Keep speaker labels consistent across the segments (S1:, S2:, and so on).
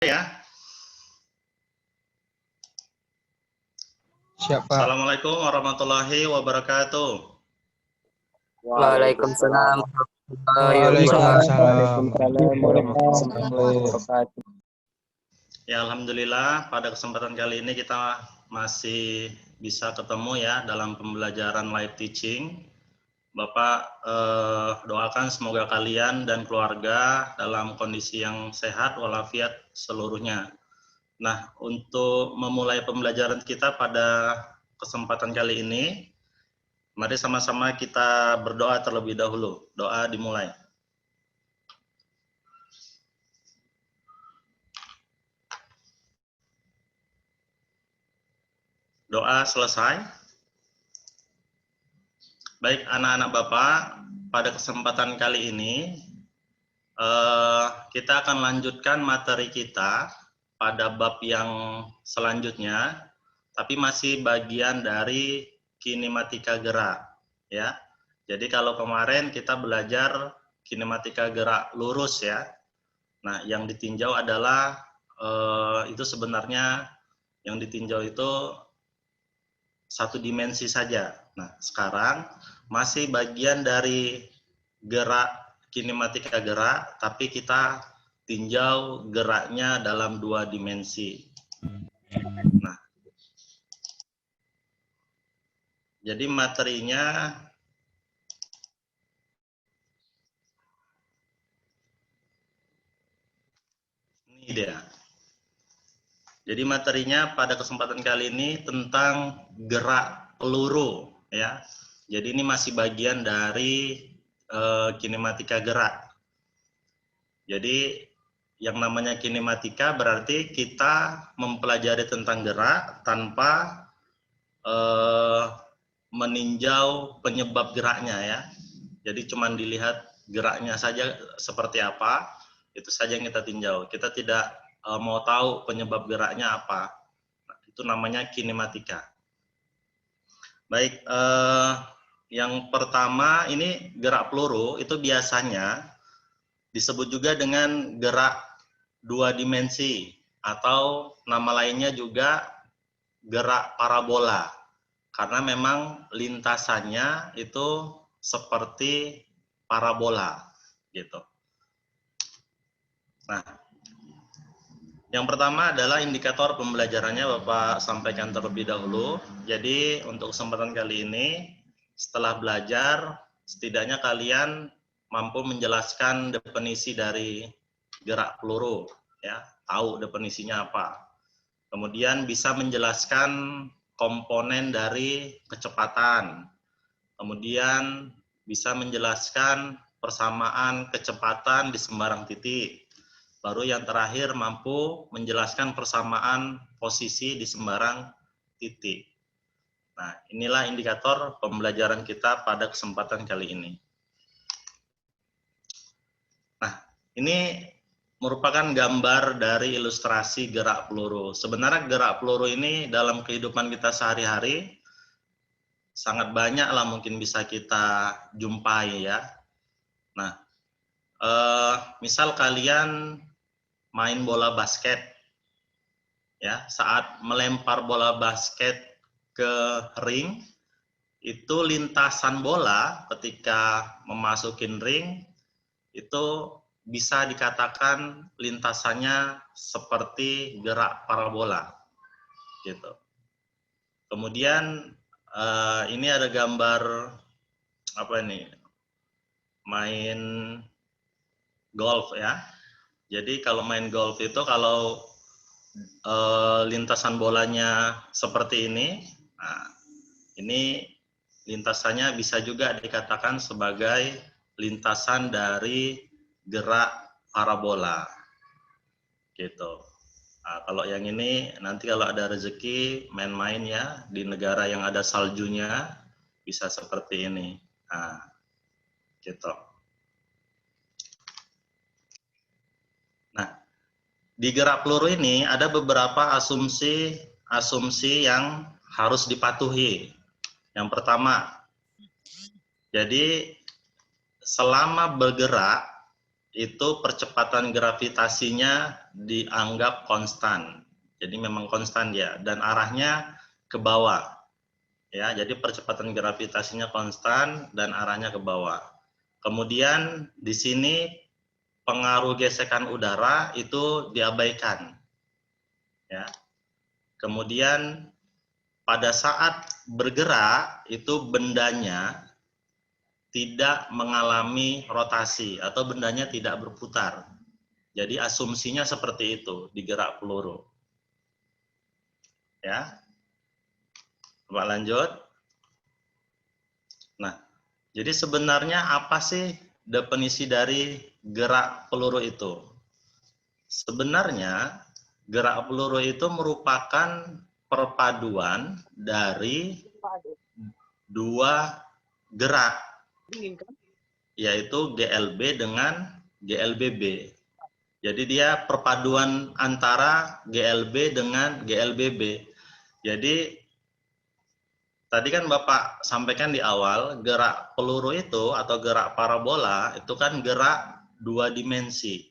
S1: Ya.
S2: Siap, Pak.
S1: Assalamualaikum warahmatullahi wabarakatuh.
S3: Waalaikumsalam
S2: warahmatullahi wabarakatuh.
S1: Ya, alhamdulillah pada kesempatan kali ini kita masih bisa ketemu ya dalam pembelajaran live teaching. Bapak doakan semoga kalian dan keluarga dalam kondisi yang sehat walafiat seluruhnya. Nah, untuk memulai pembelajaran kita pada kesempatan kali ini, mari sama-sama kita berdoa terlebih dahulu. Doa dimulai. Doa selesai. Baik, anak-anak Bapak, pada kesempatan kali ini kita akan lanjutkan materi kita pada bab yang selanjutnya, tapi masih bagian dari kinematika gerak, ya. Jadi kalau kemarin kita belajar kinematika gerak lurus ya. Nah, yang ditinjau adalah itu sebenarnya yang ditinjau itu satu dimensi saja. Nah, sekarang masih bagian dari gerak kinematika gerak, tapi kita tinjau geraknya dalam dua dimensi. Nah, jadi materinya ini dia. Jadi materinya pada kesempatan kali ini tentang gerak peluru ya. Jadi ini masih bagian dari kinematika gerak. Jadi yang namanya kinematika berarti kita mempelajari tentang gerak tanpa meninjau penyebab geraknya ya. Jadi cuma dilihat geraknya saja seperti apa, itu saja yang kita tinjau. Kita tidak mau tahu penyebab geraknya apa. Nah, itu namanya kinematika. Baik, yang pertama ini gerak peluru itu biasanya disebut juga dengan gerak dua dimensi atau nama lainnya juga gerak parabola karena memang lintasannya itu seperti parabola gitu. Nah, yang pertama adalah indikator pembelajarannya Bapak sampaikan terlebih dahulu. Jadi untuk kesempatan kali ini setelah belajar setidaknya kalian mampu menjelaskan definisi dari gerak peluru ya, tahu definisinya apa. Kemudian bisa menjelaskan komponen dari kecepatan. Kemudian bisa menjelaskan persamaan kecepatan di sembarang titik. Baru yang terakhir mampu menjelaskan persamaan posisi di sembarang titik. Nah, inilah indikator pembelajaran kita pada kesempatan kali ini. Nah, ini merupakan gambar dari ilustrasi gerak peluru. Sebenarnya gerak peluru ini dalam kehidupan kita sehari-hari sangat banyak lah mungkin bisa kita jumpai ya. Nah, misal kalian main bola basket, ya saat melempar bola basket ke ring, itu lintasan bola ketika memasukin ring itu bisa dikatakan lintasannya seperti gerak parabola, gitu. Kemudian ini ada gambar apa ini? Main golf ya. Jadi kalau main golf itu kalau lintasan bolanya seperti ini, nah, ini lintasannya bisa juga dikatakan sebagai lintasan dari gerak parabola, gitu. Nah, kalau yang ini nanti kalau ada rezeki main-main ya di negara yang ada saljunya bisa seperti ini, nah, gitu. Nah, di gerak peluru ini ada beberapa asumsi yang harus dipatuhi. Yang pertama, jadi selama bergerak itu percepatan gravitasinya dianggap konstan. Jadi memang konstan ya, dan arahnya ke bawah. Ya, jadi percepatan gravitasinya konstan dan arahnya ke bawah. Kemudian di sini pengaruh gesekan udara itu diabaikan. Ya. Kemudian pada saat bergerak itu bendanya tidak mengalami rotasi atau bendanya tidak berputar. Jadi asumsinya seperti itu di gerak peluru. Ya. Coba lanjut. Nah, jadi sebenarnya apa sih definisi dari gerak peluru itu? Sebenarnya gerak peluru itu merupakan perpaduan dari dua gerak, yaitu GLB dengan GLBB. Jadi dia perpaduan antara GLB dengan GLBB. Jadi tadi kan Bapak sampaikan di awal, gerak peluru itu atau gerak parabola itu kan gerak dua dimensi.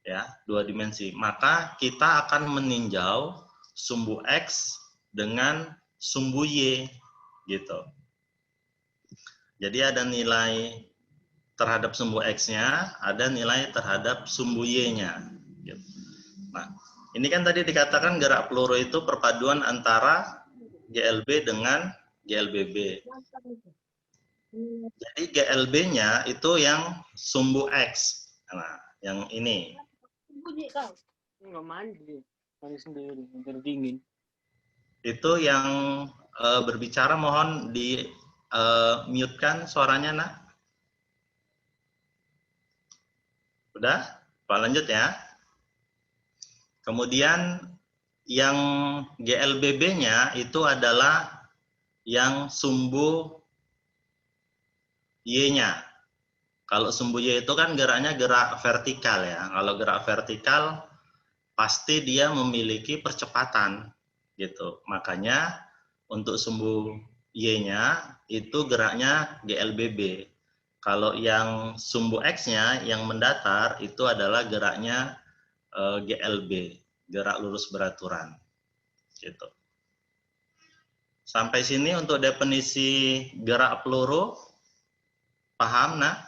S1: Ya, dua dimensi. Maka kita akan meninjau sumbu X dengan sumbu Y gitu. Jadi ada nilai terhadap sumbu X-nya, ada nilai terhadap sumbu Y-nya. Gitu. Nah, ini kan tadi dikatakan gerak peluru itu perpaduan antara GLB dengan GLBB. Jadi GLB-nya itu yang sumbu X. Nah, yang ini.
S2: Nggak mandi. Mandi sendiri, biar dingin.
S1: Itu yang berbicara mohon di mute-kan suaranya, Nak. Udah? Pak lanjut ya. Kemudian yang GLBB-nya itu adalah yang sumbu Y-nya. Kalau sumbu Y itu kan geraknya gerak vertikal ya. Kalau gerak vertikal pasti dia memiliki percepatan gitu. Makanya untuk sumbu Y-nya itu geraknya GLBB. Kalau yang sumbu X-nya yang mendatar itu adalah geraknya GLB, gerak lurus beraturan. Gitu. Sampai sini untuk definisi gerak peluru paham, nah?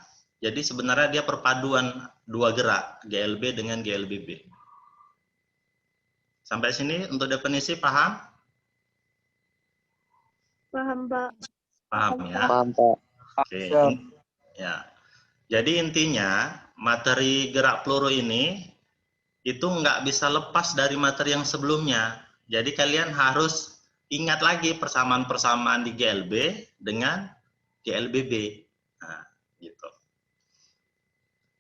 S1: Jadi sebenarnya dia perpaduan dua gerak, GLB dengan GLBB. Sampai sini untuk definisi paham?
S3: Paham, Pak.
S1: Paham ya?
S2: Paham, Pak.
S1: Oke. Ya. Jadi intinya materi gerak peluru ini itu nggak bisa lepas dari materi yang sebelumnya. Jadi kalian harus ingat lagi persamaan-persamaan di GLB dengan GLBB. Nah, gitu.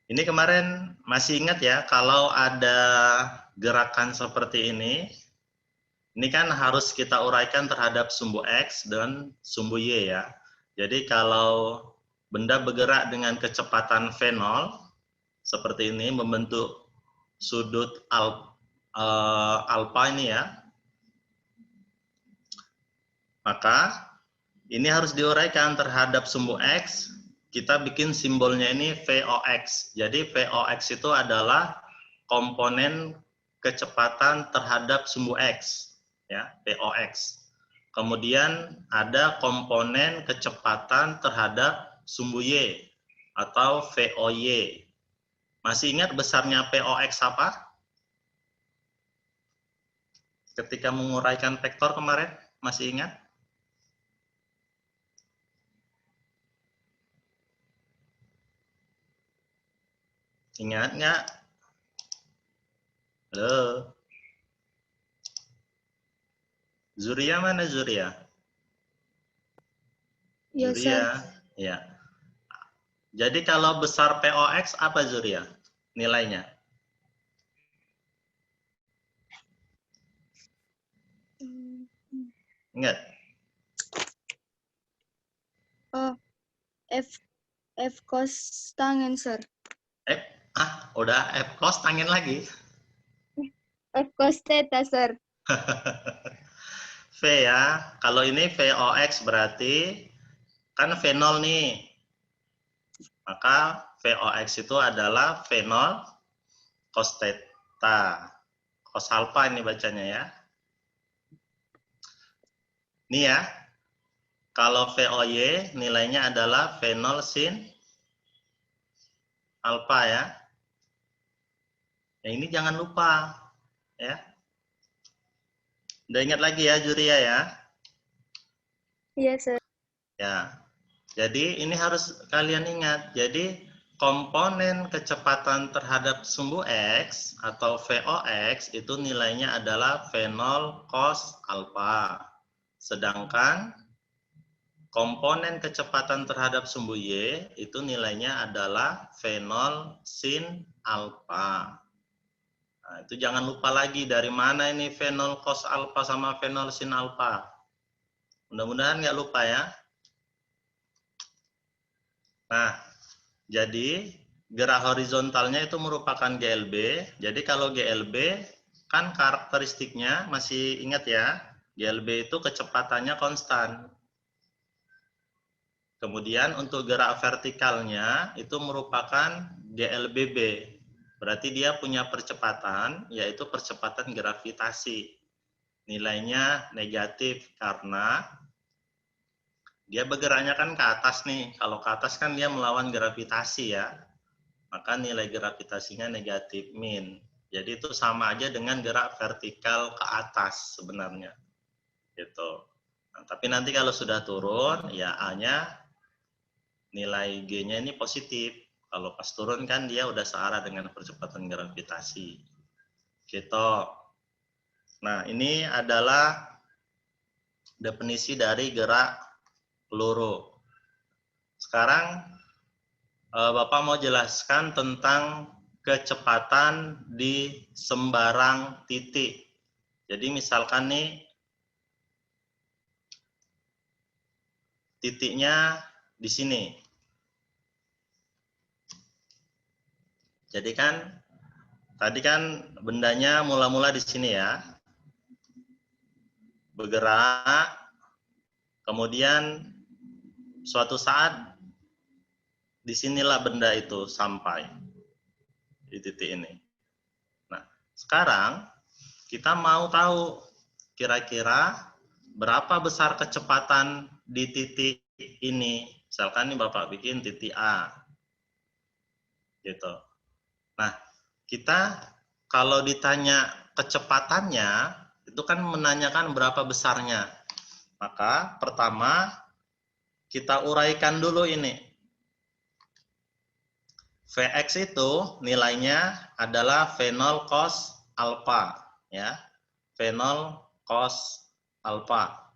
S1: Ini kemarin masih ingat ya, kalau ada gerakan seperti ini kan harus kita uraikan terhadap sumbu X dan sumbu Y ya. Jadi kalau benda bergerak dengan kecepatan V0, seperti ini, membentuk sudut alfa ini ya, maka ini harus diuraikan terhadap sumbu X. Kita bikin simbolnya ini VOX. Jadi VOX itu adalah komponen kecepatan terhadap sumbu X, ya, VOX. Kemudian ada komponen kecepatan terhadap sumbu Y atau VOY. Masih ingat besarnya VOX apa? Ketika menguraikan vektor kemarin, masih ingat? Ingat nggak? Halo? Zuria mana Zuria?
S3: Ya,
S1: Zuria, ya. Jadi kalau besar POX apa Zuria? Nilainya? Ingat?
S3: Oh, F cos tangen, Sir.
S1: Udah F cos tangen lagi.
S3: F cos theta, Sir.
S1: V ya. Kalau ini VOX berarti kan V0 nih. Maka VOX itu adalah fenol cos theta. Cos alpha ini bacanya ya. Ini ya. Kalau VOY nilainya adalah fenol sin alpha ya. Ya ini jangan lupa ya. Udah ingat lagi ya Juria ya?
S3: Iya, Sir.
S1: Ya. Jadi ini harus kalian ingat. Jadi komponen kecepatan terhadap sumbu X atau VOX itu nilainya adalah fenol cos alpha. Sedangkan komponen kecepatan terhadap sumbu Y itu nilainya adalah fenol sin alpha. Nah, itu jangan lupa lagi dari mana ini fenol cos alpha sama fenol sin alpha. Mudah-mudahan nggak lupa ya. Nah, jadi gerak horizontalnya itu merupakan GLB. Jadi kalau GLB kan karakteristiknya masih ingat ya, GLB itu kecepatannya konstan. Kemudian untuk gerak vertikalnya itu merupakan GLBB. Berarti dia punya percepatan, yaitu percepatan gravitasi. Nilainya negatif karena dia bergeraknya kan ke atas nih. Kalau ke atas kan dia melawan gravitasi ya. Maka nilai gravitasinya negatif min. Jadi itu sama aja dengan gerak vertikal ke atas sebenarnya. Gitu. Nah, tapi nanti kalau sudah turun, ya A-nya nilai G-nya ini positif. Kalau pas turun kan dia udah searah dengan percepatan gravitasi. Gitu. Nah, ini adalah definisi dari gerak peluru. Sekarang Bapak mau jelaskan tentang kecepatan di sembarang titik. Jadi misalkan nih titiknya di sini. Jadi kan tadi kan bendanya mula-mula di sini ya. Bergerak, kemudian suatu saat disinilah benda itu sampai di titik ini. Nah, sekarang kita mau tahu kira-kira berapa besar kecepatan di titik ini. Misalkan ini Bapak bikin titik A. Gitu. Nah, kita kalau ditanya kecepatannya, itu kan menanyakan berapa besarnya. Maka pertama kita uraikan dulu ini. Vx itu nilainya adalah fenol cos alpha, ya. Fenol cos alpha.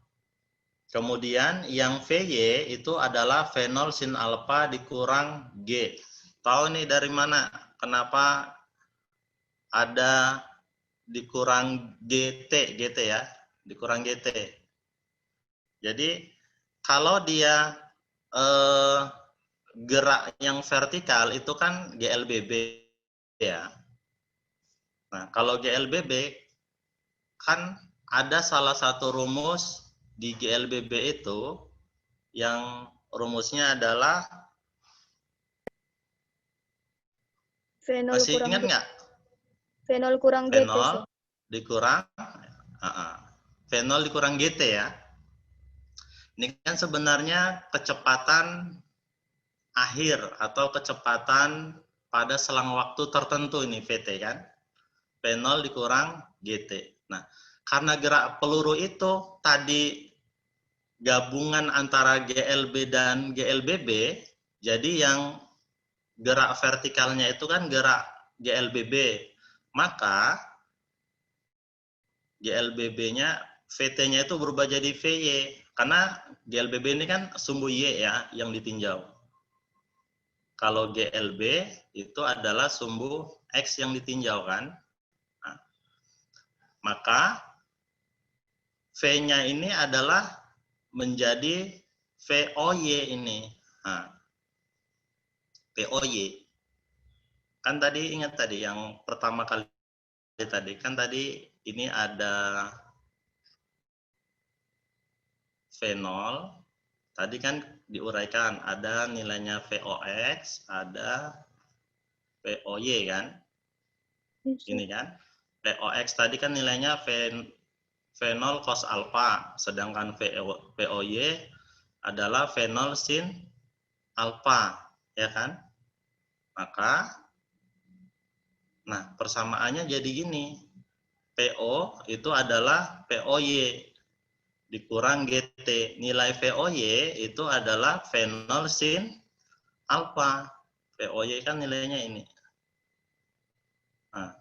S1: Kemudian yang Vy itu adalah fenol sin alpha dikurang G. Tahu nih dari mana? Kenapa ada dikurang GT ya? Dikurang GT. Jadi kalau dia gerak yang vertikal itu kan GLBB ya. Nah, kalau GLBB kan ada salah satu rumus di GLBB itu yang rumusnya adalah
S3: Fenol
S1: masih
S3: kurang
S1: ingat
S3: G.
S1: nggak?
S3: Fenol kurang GT,
S1: Fenol
S3: Sir.
S1: dikurang fenol dikurang GT ya. Ini kan sebenarnya kecepatan akhir atau kecepatan pada selang waktu tertentu ini VT kan. Fenol dikurang GT. Nah, karena gerak peluru itu tadi gabungan antara GLB dan GLBB, jadi yang gerak vertikalnya itu kan gerak GLBB. Maka GLBB-nya VT-nya itu berubah jadi VY karena GLBB ini kan sumbu Y ya yang ditinjau. Kalau GLB itu adalah sumbu X yang ditinjau kan. Nah, maka V-nya ini adalah menjadi VOY ini. Nah, VOY. Kan tadi ingat tadi yang pertama kali tadi kan tadi ini ada fenol tadi kan diuraikan, ada nilainya VOX, ada VOY kan?
S3: Yes, sir.
S1: Ini kan? VOX tadi kan nilainya V0 cos alpha, sedangkan VOY adalah V0 sin alpha, ya kan? Maka, nah persamaannya jadi gini, PO itu adalah VOY dikurang GT. Nilai VOY itu adalah V0 sin alpha. VOY kan nilainya ini. Nah,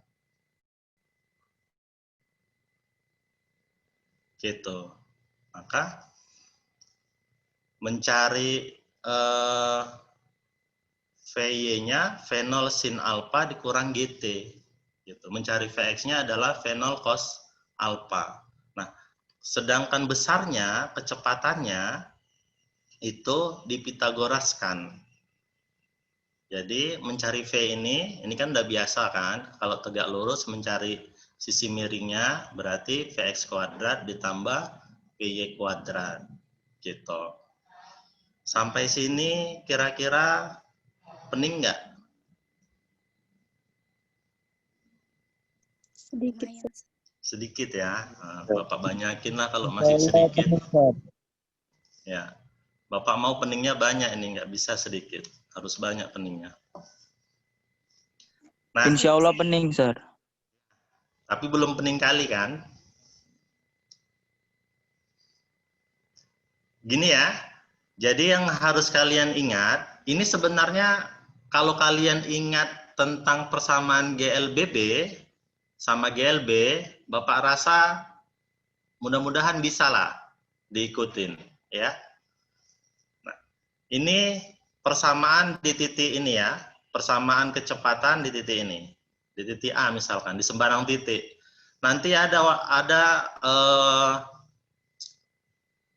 S1: gitu. Maka mencari VY-nya V0 sin alpha dikurang GT. Gitu. Mencari Vx-nya adalah V0 cos alpha. Nah, sedangkan besarnya, kecepatannya itu dipitagoraskan. Jadi mencari V ini kan udah biasa kan, kalau tegak lurus mencari sisi miringnya berarti Vx kuadrat ditambah Vy kuadrat. Gitu. Sampai sini kira-kira pening nggak?
S3: Sedikit, sir.
S1: Sedikit ya. Nah, Bapak banyakin lah kalau masih sedikit. Ya, Bapak mau peningnya banyak ini, nggak bisa sedikit. Harus banyak peningnya. Nah,
S4: Insya Allah pening, Sir.
S1: tapi belum pening kali kan? Gini ya, jadi yang harus kalian ingat, ini sebenarnya kalau kalian ingat tentang persamaan GLBB sama GLB, Bapak rasa mudah-mudahan bisa lah diikutin ya. Nah, ini persamaan di titik ini ya, persamaan kecepatan di titik ini, di titik A misalkan, di sembarang titik. Nanti ada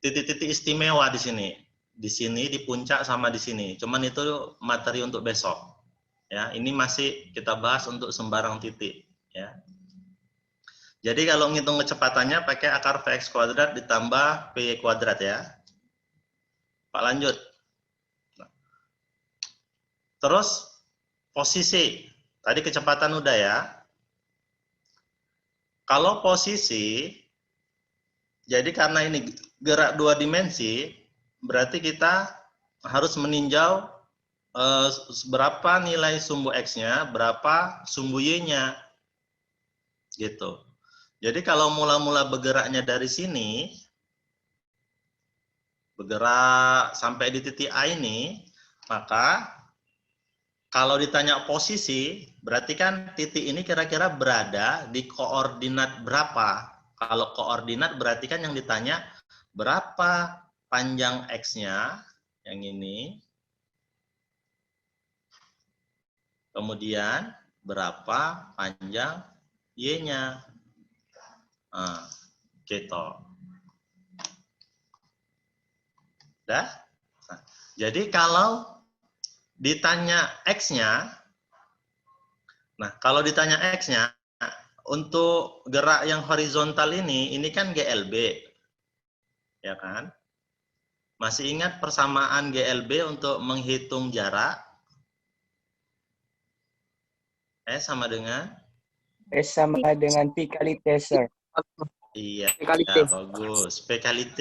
S1: titik-titik istimewa di sini. Di sini, di puncak sama di sini. Cuman itu materi untuk besok. Ya, ini masih kita bahas untuk sembarang titik. Ya. Jadi kalau ngitung kecepatannya pakai akar Vx kuadrat ditambah Vy kuadrat ya. Pak lanjut. Terus posisi. Tadi kecepatan udah ya. Kalau posisi, jadi karena ini gerak dua dimensi, berarti kita harus meninjau berapa nilai sumbu X-nya, berapa sumbu Y-nya. Gitu. Jadi kalau mula-mula bergeraknya dari sini, bergerak sampai di titik A ini, maka kalau ditanya posisi, berarti kan titik ini kira-kira berada di koordinat berapa. Kalau koordinat berarti kan yang ditanya berapa panjang X-nya, yang ini, kemudian berapa panjang Y-nya. Nah, gitu. Udah? Nah, jadi kalau ditanya X-nya, nah kalau ditanya X-nya, untuk gerak yang horizontal ini kan GLB, ya kan? Masih ingat persamaan GLB untuk menghitung jarak? Sama dengan?
S2: S sama dengan P kali T, sir.
S1: Iya,
S2: P kali T.
S1: ya, bagus. P kali T.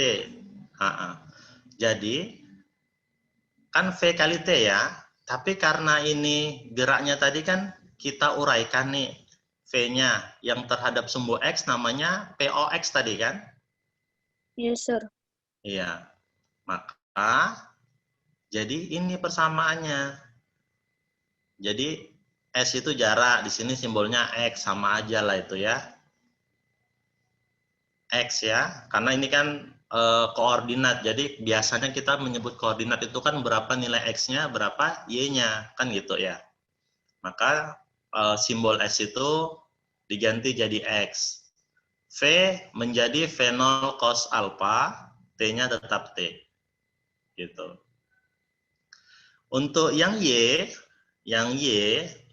S1: Jadi, kan V kali T ya, tapi karena ini geraknya tadi kan kita uraikan nih, V-nya yang terhadap sumbu X namanya POX tadi kan?
S3: Yes, sir.
S1: Iya. Maka, jadi ini persamaannya. Jadi, S itu jarak, di sini simbolnya X, sama aja lah itu ya. X ya, karena ini kan koordinat, jadi biasanya kita menyebut koordinat itu kan berapa nilai X-nya, berapa Y-nya, kan gitu ya. Maka simbol S itu diganti jadi X. V menjadi V0 cos alpha, T-nya tetap T. Gitu. Untuk yang Y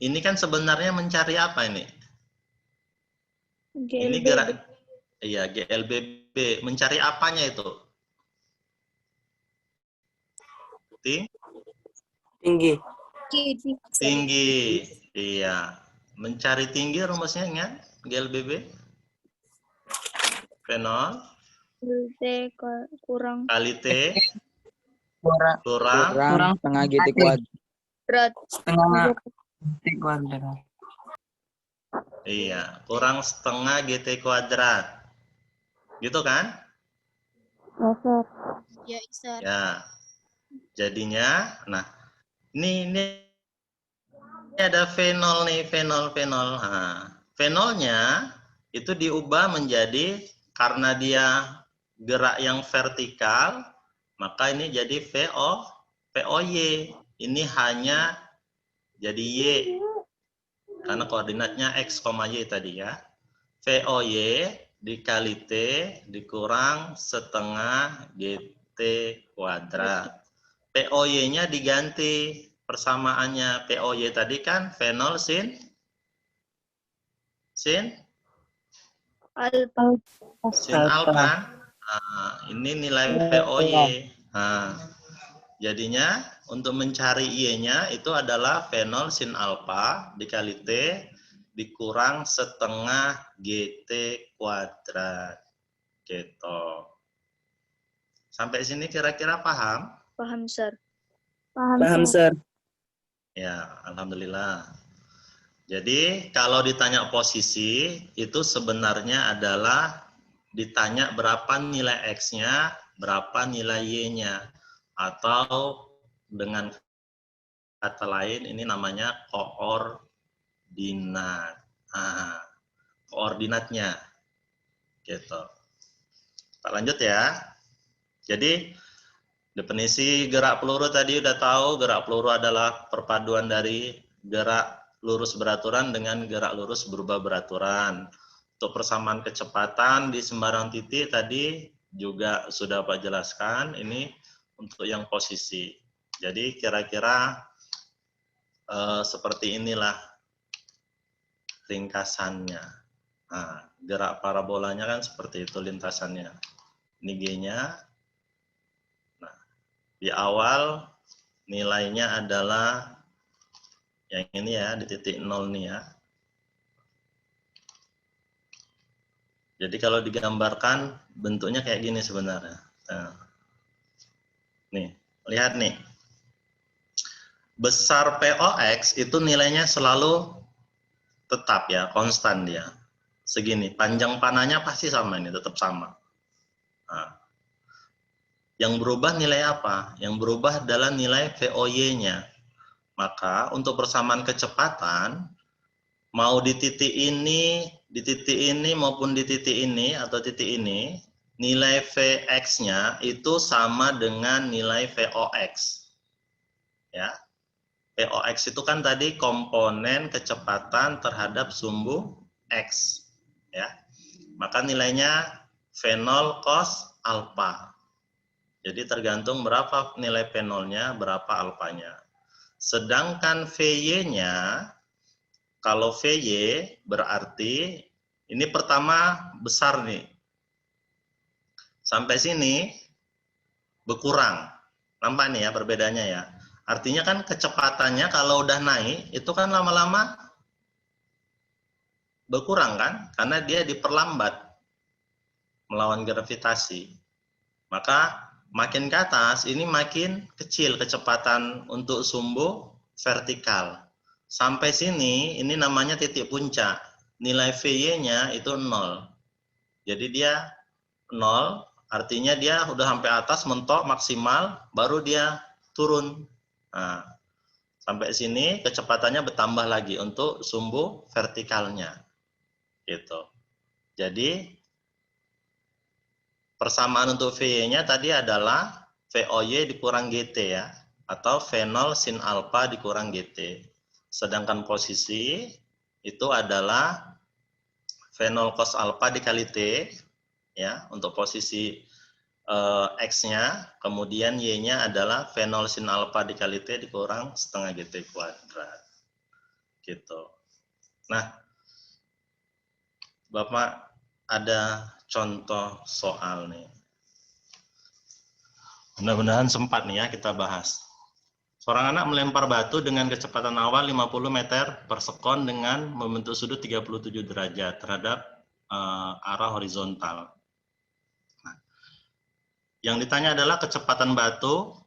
S1: ini kan sebenarnya mencari apa ini? Ini
S3: GLBB.
S1: gerak, iya GLBB, mencari apanya itu?
S2: Tinggi.
S1: tinggi. Iya. Mencari tinggi rumusnya ingat GLBB? Fenol
S3: T kurang
S1: kali T
S2: Kurang
S1: kurang
S2: setengah GT kuadrat.
S3: berat.
S2: Setengah GT kuadrat.
S1: iya, kurang setengah GT kuadrat. Gitu kan?
S3: Ya, Sir.
S1: Ya. Jadinya, nah, ini ada fenol nih, fenol. Nah, fenolnya itu diubah menjadi, karena dia gerak yang vertikal, maka ini jadi VOY. Ini hanya jadi Y, karena koordinatnya X, Y tadi ya. VOY dikali T dikurang setengah GT kuadrat. POY-nya diganti persamaannya. POY tadi kan fenol sin alfa. Nah, ini nilai POY. Nah, jadinya untuk mencari Y-nya itu adalah fenol sin alfa dikali T dikurang setengah GT kuadrat. Gitu. Sampai sini kira-kira paham?
S3: Paham, Sir.
S2: Paham, Sir.
S1: Ya, alhamdulillah. Jadi kalau ditanya posisi, itu sebenarnya adalah ditanya berapa nilai X-nya, berapa nilai Y-nya. Atau dengan kata lain, ini namanya koordinat. Nah, koordinatnya. Gitu. Kita lanjut ya. Jadi, definisi gerak peluru tadi udah tahu, gerak peluru adalah perpaduan dari gerak lurus beraturan dengan gerak lurus berubah beraturan. Untuk persamaan kecepatan di sembarang titik tadi juga sudah Pak jelaskan, ini untuk yang posisi. Jadi kira-kira seperti inilah ringkasannya. Nah, gerak parabolanya kan seperti itu lintasannya. Ini G-nya. Nah, di awal nilainya adalah yang ini ya, di titik 0 nih ya. Jadi kalau digambarkan bentuknya kayak gini sebenarnya. Nah, nih, lihat nih. Besar POX itu nilainya selalu tetap ya, konstan dia. Segini, panjang panahnya pasti sama ini, tetap sama. Nah, yang berubah nilai apa? Yang berubah adalah nilai VOY-nya. Maka untuk persamaan kecepatan, mau di titik ini maupun di titik ini atau titik ini, nilai Vx-nya itu sama dengan nilai Vox. Ya. Vox itu kan tadi komponen kecepatan terhadap sumbu X. Ya. Maka nilainya V0 cos alfa. Jadi tergantung berapa nilai V0-nya, berapa alfanya. Sedangkan Vy-nya, kalau Vy berarti ini pertama besar nih. Sampai sini berkurang. Nampak nih ya perbedaannya ya. Artinya kan kecepatannya kalau udah naik itu kan lama-lama berkurang kan? Karena dia diperlambat melawan gravitasi. Maka makin ke atas ini makin kecil kecepatan untuk sumbu vertikal. Sampai sini ini namanya titik puncak. Nilai Vy-nya itu 0. Jadi dia 0, artinya dia udah sampai atas mentok maksimal, baru dia turun. Nah, sampai sini kecepatannya bertambah lagi untuk sumbu vertikalnya. Gitu. Jadi persamaan untuk Vy-nya tadi adalah VOY dikurang GT ya, atau V0 sin alfa dikurang GT. Sedangkan posisi itu adalah V0 cos alfa dikali T ya untuk posisi X-nya, kemudian Y-nya adalah V0 sin alfa dikali T dikurang setengah GT kuadrat. Gitu. Nah, Bapak ada contoh soal nih. Mudah-mudahan sempat nih ya kita bahas. Seorang anak melempar batu dengan kecepatan awal 50 meter per sekon dengan membentuk sudut 37 derajat terhadap arah horizontal. Nah, yang ditanya adalah kecepatan batu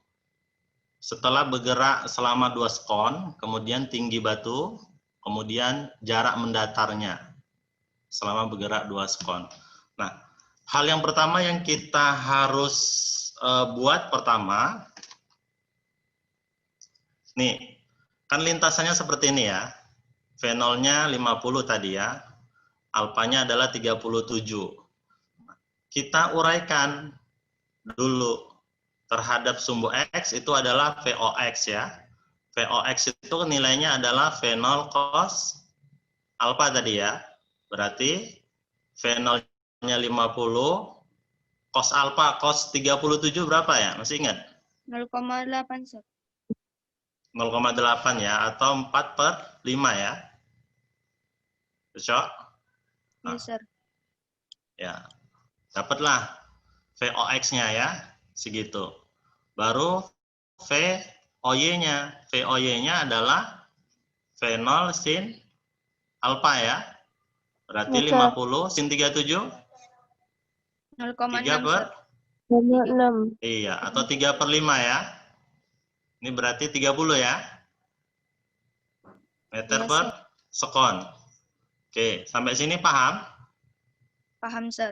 S1: setelah bergerak selama 2 sekon, kemudian tinggi batu, kemudian jarak mendatarnya selama bergerak 2 sekon. Nah, hal yang pertama yang kita harus buat pertama, nih, kan lintasannya seperti ini ya. V0-nya 50 tadi ya. Alfanya adalah 37. Kita uraikan dulu terhadap sumbu X itu adalah VOX ya. VOX itu nilainya adalah V0 cos alfa tadi ya. Berarti V0-nya 50, cos alfa, cos 37 berapa ya? Masih ingat?
S3: 0,8, Sir.
S1: 0,8 ya, atau 4/5 ya. Cocok?
S3: Iya, Sir.
S1: Ya, dapatlah VOX-nya ya, segitu. Baru VOY-nya. VOY-nya adalah V0 sin alfa ya. Berarti 50 sin 37? 3
S3: 0,6,
S1: per?
S3: Sir.
S4: 6.
S1: Iya, atau 3/5 ya. Ini berarti 30 ya. Meter
S3: Iya,
S1: per
S3: Sir.
S1: sekon. Oke, sampai sini paham?
S3: Paham, Sir.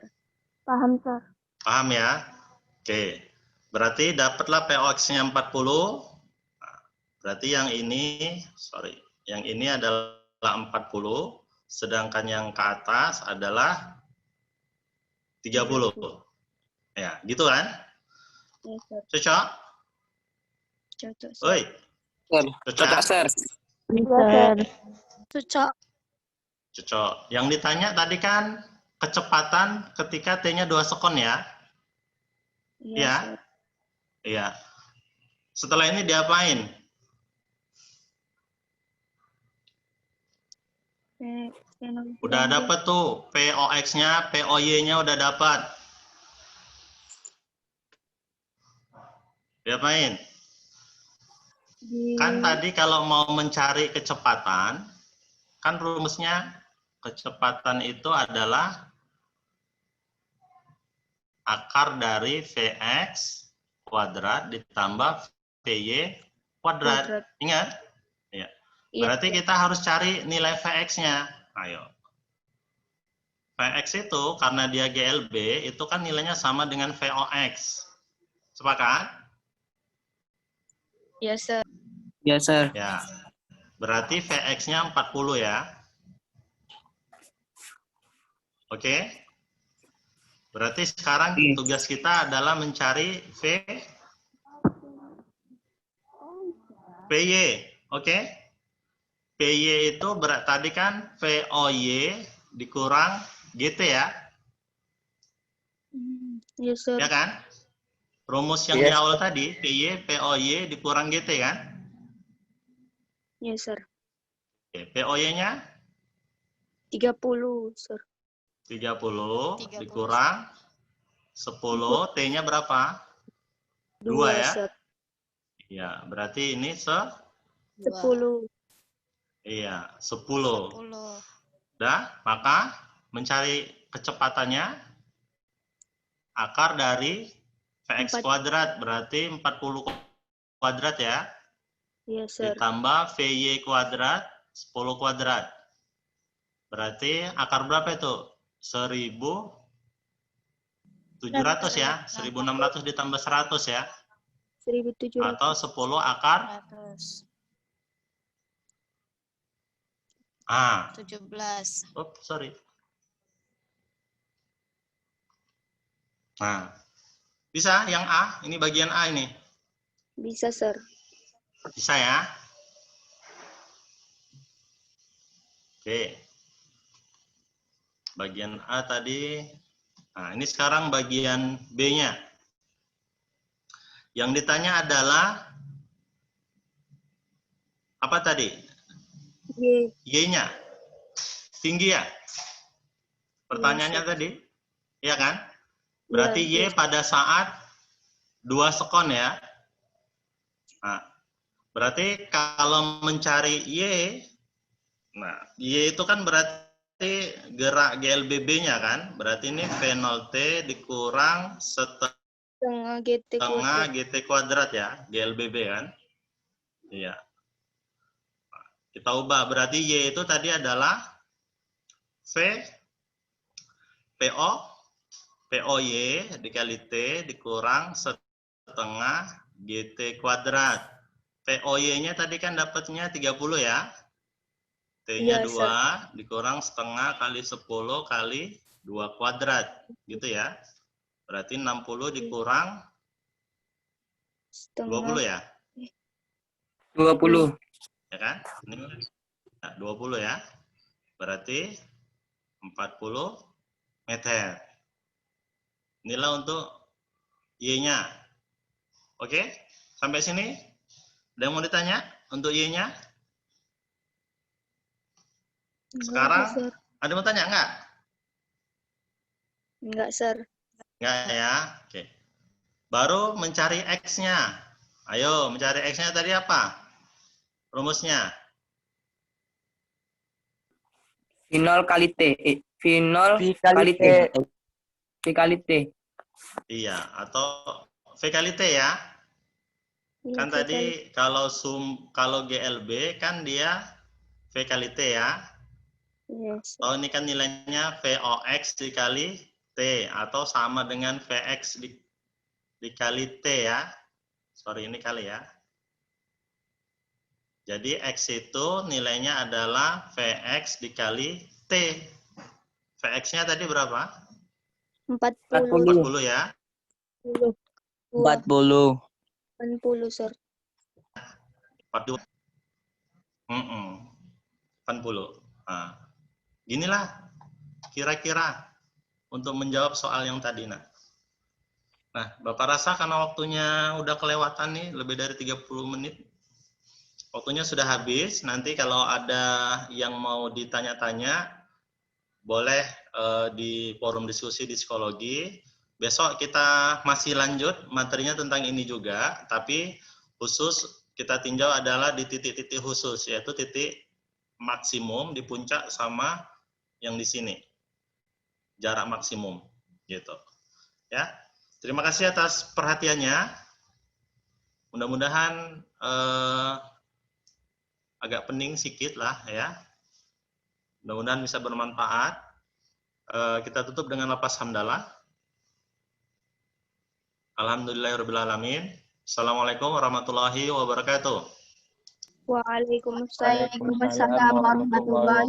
S4: Paham, Sir.
S1: Paham ya? Oke. Berarti dapatlah POX-nya 40. Nah, berarti yang ini, yang ini adalah 40, sedangkan yang ke atas adalah 30. Ya, gitu kan?
S3: Iya, Sir.
S1: Cocok?
S3: Cocok, Sir.
S1: Oi,
S2: Sir.
S1: cocok?
S2: Cocok, Sir.
S4: Iya, Sir.
S3: Cocok.
S1: Cocok. Yang ditanya tadi kan kecepatan ketika T-nya 2 sekon ya?
S3: Iya,
S1: Ya.
S3: Sir.
S1: Iya. Setelah ini diapain? Udah dapet tuh POX-nya, POY-nya udah dapat. Diapain? Kan tadi kalau mau mencari kecepatan, kan rumusnya kecepatan itu adalah akar dari Vx kuadrat ditambah Vy kuadrat. Ingat? Ya. Berarti kita harus cari nilai Vx-nya. Ayo. Vx itu karena dia GLB, itu kan nilainya sama dengan VOX. Sepakat?
S3: Iya, Sir.
S2: Iya, Sir.
S1: Ya. Berarti Vx-nya 40 ya. Oke? Berarti sekarang tugas kita adalah mencari PY. Oke? PY itu tadi kan VOY dikurang GT ya.
S3: Iya, Sir.
S1: Ya kan? Rumus yang di awal tadi, PY, POY dikurang GT kan?
S3: Iya, Sir.
S1: Oke, POY-nya
S3: 30, Sir.
S1: 30 dikurang 10, T-nya berapa? 2 ya?
S3: Sir.
S1: Iya, berarti ini
S3: 10.
S1: Iya, 10. Udah, maka mencari kecepatannya akar dari Vx kuadrat, berarti 40 kuadrat ya.
S3: Iya, Sir.
S1: Ditambah Vy kuadrat, 10 kuadrat. Berarti akar berapa itu? 1.700 ya. 1.600 ditambah 100 ya.
S3: 1.700.
S1: Atau 10 akar
S5: 17.
S1: sorry. Nah, bisa yang A, ini bagian A ini.
S3: Bisa, Sir.
S1: Bisa ya. Oke. Bagian A tadi. Nah, ini sekarang bagian B-nya. Yang ditanya adalah apa tadi?
S3: Y.
S1: Y-nya. Tinggi ya? Pertanyaannya tadi. Iya kan? Berarti Y pada saat 2 sekon ya. Nah, Berarti kalau mencari Y, nah Y itu kan berarti gerak GLBB-nya kan? Berarti ini V0T dikurang
S3: Setengah GT
S1: setengah
S3: kuadrat.
S1: GT kuadrat ya, GLBB kan? Iya. Kita ubah, berarti Y itu tadi adalah POY dikali T dikurang setengah GT kuadrat. POY-nya tadi kan dapatnya 30 ya. T-nya
S3: Iya,
S1: 2 dikurang setengah kali 10 kali 2 kuadrat. Gitu ya. Berarti 60 dikurang 20
S3: setengah.
S1: ya.
S2: 20.
S1: Ya kan? Ini 20 ya. Berarti 40 meter. Inilah untuk Y-nya. Oke? Sampai sini? Ada yang mau ditanya untuk Y-nya? Sekarang,
S3: Sir.
S1: ada yang mau tanya nggak?
S3: Enggak, Sir.
S1: Nggak ya? Oke. Baru mencari X-nya. Ayo, mencari X-nya tadi apa? Rumusnya?
S2: V0 kali T. V0
S5: V
S2: kali
S5: kali
S2: T.
S5: T.
S2: V kali T.
S1: Iya, atau V kali T ya?
S3: Iya,
S1: Kan
S3: V
S1: tadi kalau GLB kan dia V kali T ya.
S3: Iya, Sir.
S1: Oh, ini kan nilainya VOX dikali T atau sama dengan VX dikali T ya. Sorry, ini kali ya. Jadi X itu nilainya adalah VX dikali T. VX-nya tadi berapa?
S3: 40.
S1: 40 ya.
S2: 40.
S3: 80, Sir.
S1: 40. 40. Nah, inilah kira-kira untuk menjawab soal yang tadi. Nah, Bapak rasa karena waktunya udah kelewatan nih, lebih dari 30 menit. Waktunya sudah habis. Nanti kalau ada yang mau ditanya-tanya, boleh di forum diskusi di psikologi. Besok kita masih lanjut materinya tentang ini juga, tapi khusus kita tinjau adalah di titik-titik khusus, yaitu titik maksimum di puncak sama yang di sini. Jarak maksimum, gitu. Ya. Terima kasih atas perhatiannya. Mudah-mudahan agak pening sedikit lah ya. Mudah-mudahan bisa bermanfaat. Kita tutup dengan lafaz hamdalah. Alhamdulillahirrahmanirrahim. Assalamualaikum warahmatullahi wabarakatuh.
S3: Waalaikumsalam warahmatullahi
S5: Waalaikumsalam warahmatullahi wabarakatuh.